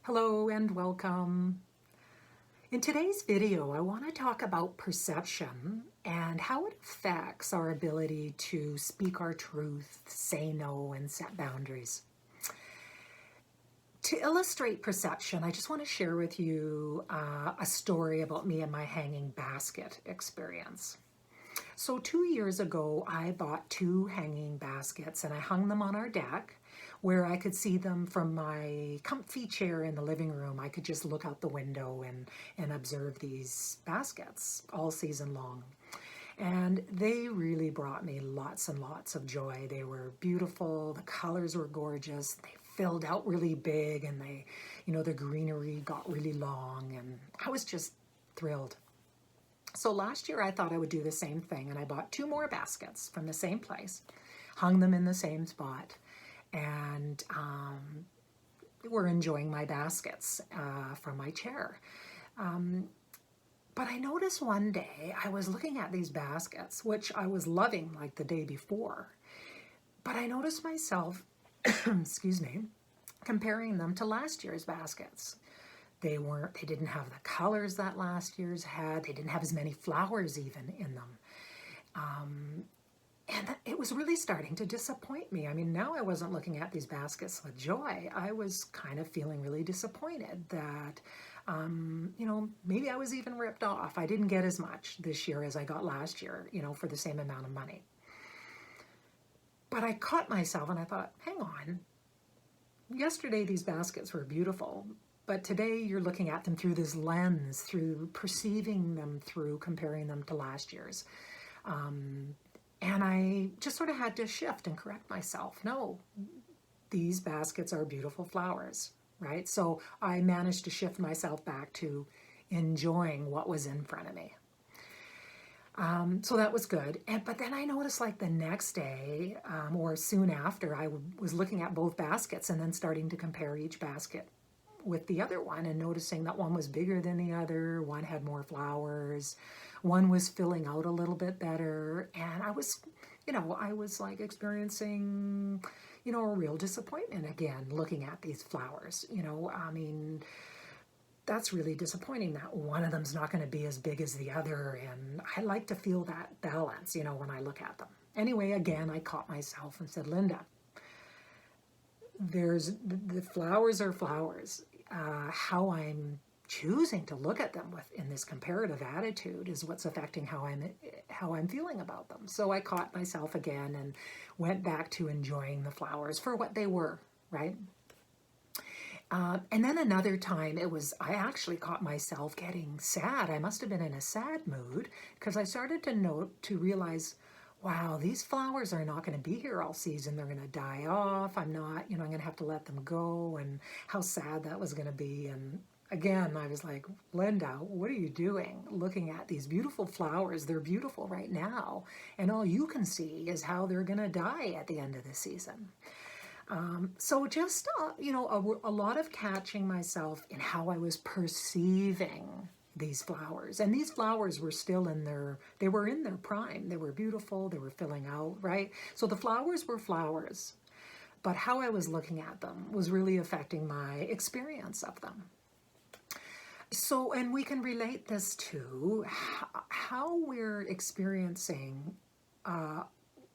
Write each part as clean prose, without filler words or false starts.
Hello and welcome. In today's video, I want to talk about perception and how it affects our ability to speak our truth, say no, and set boundaries. To illustrate perception, I just want to share with you a story about me and my hanging basket experience. So 2 years ago, I bought 2 hanging baskets and I hung them on our deck where I could see them from my comfy chair in the living room. I could just look out the window and observe these baskets all season long. And they really brought me lots and lots of joy. They were beautiful, the colors were gorgeous, they filled out really big, and the greenery got really long, and I was just thrilled. So last year I thought I would do the same thing, and I bought 2 more baskets from the same place, hung them in the same spot, and we're enjoying my baskets from my chair. But I noticed one day I was looking at these baskets, which I was loving like the day before, but I noticed myself, excuse me, comparing them to last year's baskets. They didn't have the colors that last year's had. They didn't have as many flowers even in them. And it was really starting to disappoint me. I mean, now I wasn't looking at these baskets with joy. I was kind of feeling really disappointed that, maybe I was even ripped off. I didn't get as much this year as I got last year, for the same amount of money. But I caught myself and I thought, hang on. Yesterday these baskets were beautiful, but today you're looking at them through this lens, through perceiving them, through comparing them to last year's. And I just sort of had to shift and correct myself. No, these baskets are beautiful flowers, right? So I managed to shift myself back to enjoying what was in front of me. So that was good. But then I noticed like the next day or soon after, I was looking at both baskets and then starting to compare each basket with the other one and noticing that one was bigger than the other, one had more flowers, one was filling out a little bit better, and I was like experiencing, a real disappointment again looking at these flowers. That's really disappointing that one of them's not going to be as big as the other, and I like to feel that balance, when I look at them. Anyway, again, I caught myself and said, Linda, the flowers are flowers. How I'm choosing to look at them in this comparative attitude is what's affecting how I'm feeling about them. So I caught myself again and went back to enjoying the flowers for what they were, right? And then another time I actually caught myself getting sad. I must have been in a sad mood because I started to realize, wow, these flowers are not going to be here all season. They're going to die off. I'm going to have to let them go, and how sad that was going to be. And again, I was like, Linda, what are you doing? Looking at these beautiful flowers. They're beautiful right now. And all you can see is how they're going to die at the end of the season. So just, a lot of catching myself in how I was perceiving these flowers. And these flowers were still in their prime. They were beautiful, they were filling out, right? So the flowers were flowers, but how I was looking at them was really affecting my experience of them. So, and we can relate this to how we're experiencing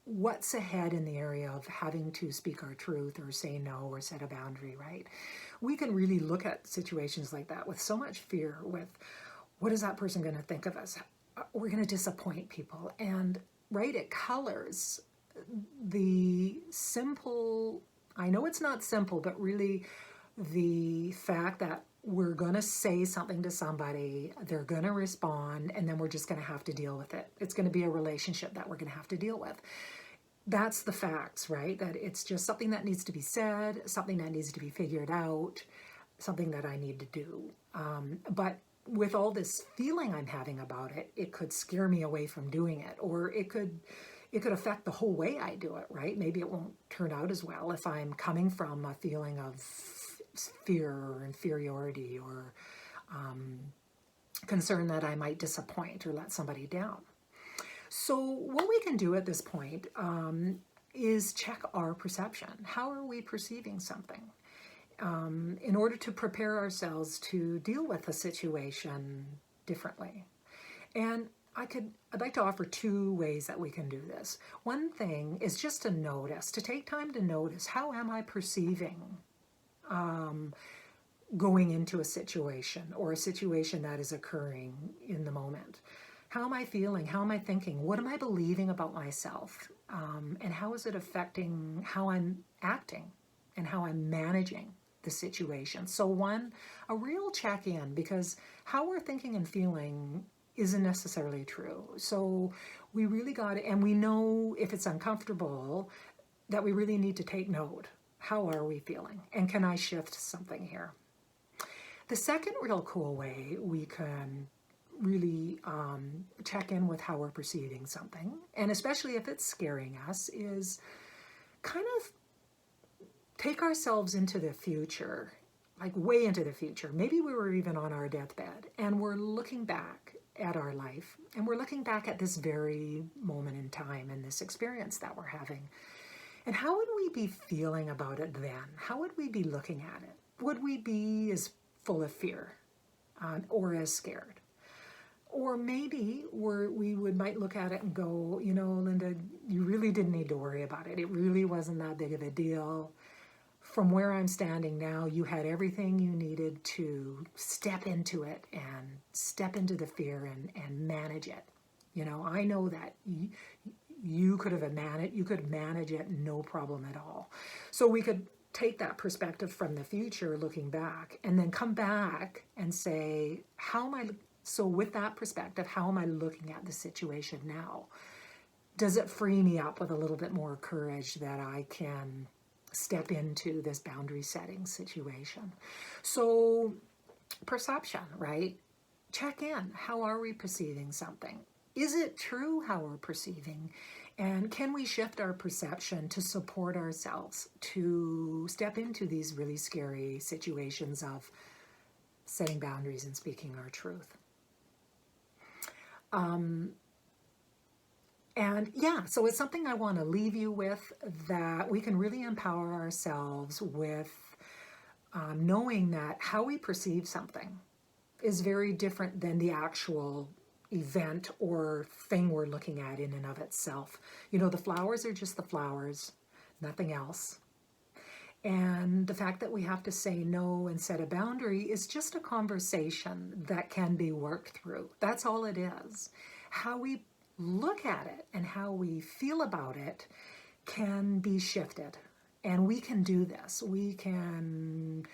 what's ahead in the area of having to speak our truth or say no or set a boundary, right? We can really look at situations like that with so much fear, with what is that person going to think of us? We're going to disappoint people. And right, it colors the simple, I know it's not simple, but really the fact that we're going to say something to somebody, they're going to respond, and then we're just going to have to deal with it. It's going to be a relationship that we're going to have to deal with. That's the facts, right? That it's just something that needs to be said, something that needs to be figured out, something that I need to do. But with all this feeling I'm having about it, it could scare me away from doing it, or it could affect the whole way I do it, right? Maybe it won't turn out as well if I'm coming from a feeling of fear or inferiority or concern that I might disappoint or let somebody down. So what we can do at this point is check our perception. How are we perceiving something? in order to prepare ourselves to deal with a situation differently. And I'd like to offer two ways that we can do this. One thing is just to notice, to take time to notice, how am I perceiving going into a situation or a situation that is occurring in the moment? How am I feeling? How am I thinking? What am I believing about myself? And how is it affecting how I'm acting and how I'm managing the situation? So a real check-in, because how we're thinking and feeling isn't necessarily true. So we really got to, and we know if it's uncomfortable, that we really need to take note. How are we feeling? And can I shift something here? The second real cool way we can really check in with how we're perceiving something, and especially if it's scaring us, is kind of take ourselves into the future, like way into the future. Maybe we were even on our deathbed and we're looking back at our life and we're looking back at this very moment in time and this experience that we're having. And how would we be feeling about it then? How would we be looking at it? Would we be as full of fear or as scared? Or maybe we might look at it and go, you know, Linda, you really didn't need to worry about it. It really wasn't that big of a deal. From where I'm standing now, you had everything you needed to step into it and step into the fear and manage it. You know, I know that you could manage it no problem at all. So we could take that perspective from the future, looking back, and then come back and say, so with that perspective, how am I looking at the situation now? Does it free me up with a little bit more courage that I can step into this boundary setting situation? So perception, right? Check in. How are we perceiving something? Is it true how we're perceiving? And can we shift our perception to support ourselves to step into these really scary situations of setting boundaries and speaking our truth? And yeah, so it's something I want to leave you with, that we can really empower ourselves with knowing that how we perceive something is very different than the actual event or thing we're looking at in and of itself. You know, the flowers are just the flowers, nothing else. And the fact that we have to say no and set a boundary is just a conversation that can be worked through. That's all it is. How we look at it and how we feel about it can be shifted. And we can do this. We can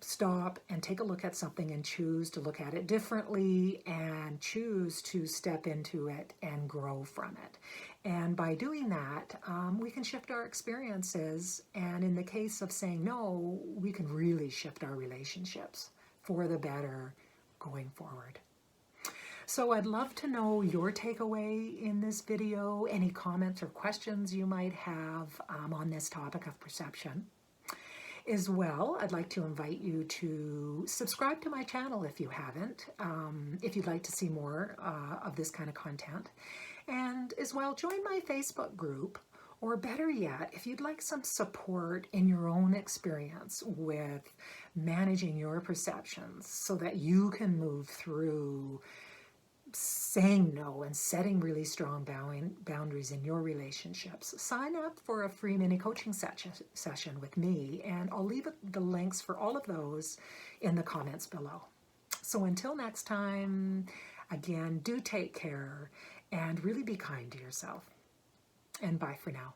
stop and take a look at something and choose to look at it differently and choose to step into it and grow from it. And by doing that, we can shift our experiences. And in the case of saying no, we can really shift our relationships for the better going forward. So I'd love to know your takeaway in this video, any comments or questions you might have on this topic of perception. As well, I'd like to invite you to subscribe to my channel if you haven't, if you'd like to see more of this kind of content. And as well, join my Facebook group, or better yet, if you'd like some support in your own experience with managing your perceptions so that you can move through saying no and setting really strong boundaries in your relationships, sign up for a free mini coaching session with me, and I'll leave the links for all of those in the comments below. So until next time, again, do take care and really be kind to yourself. And bye for now.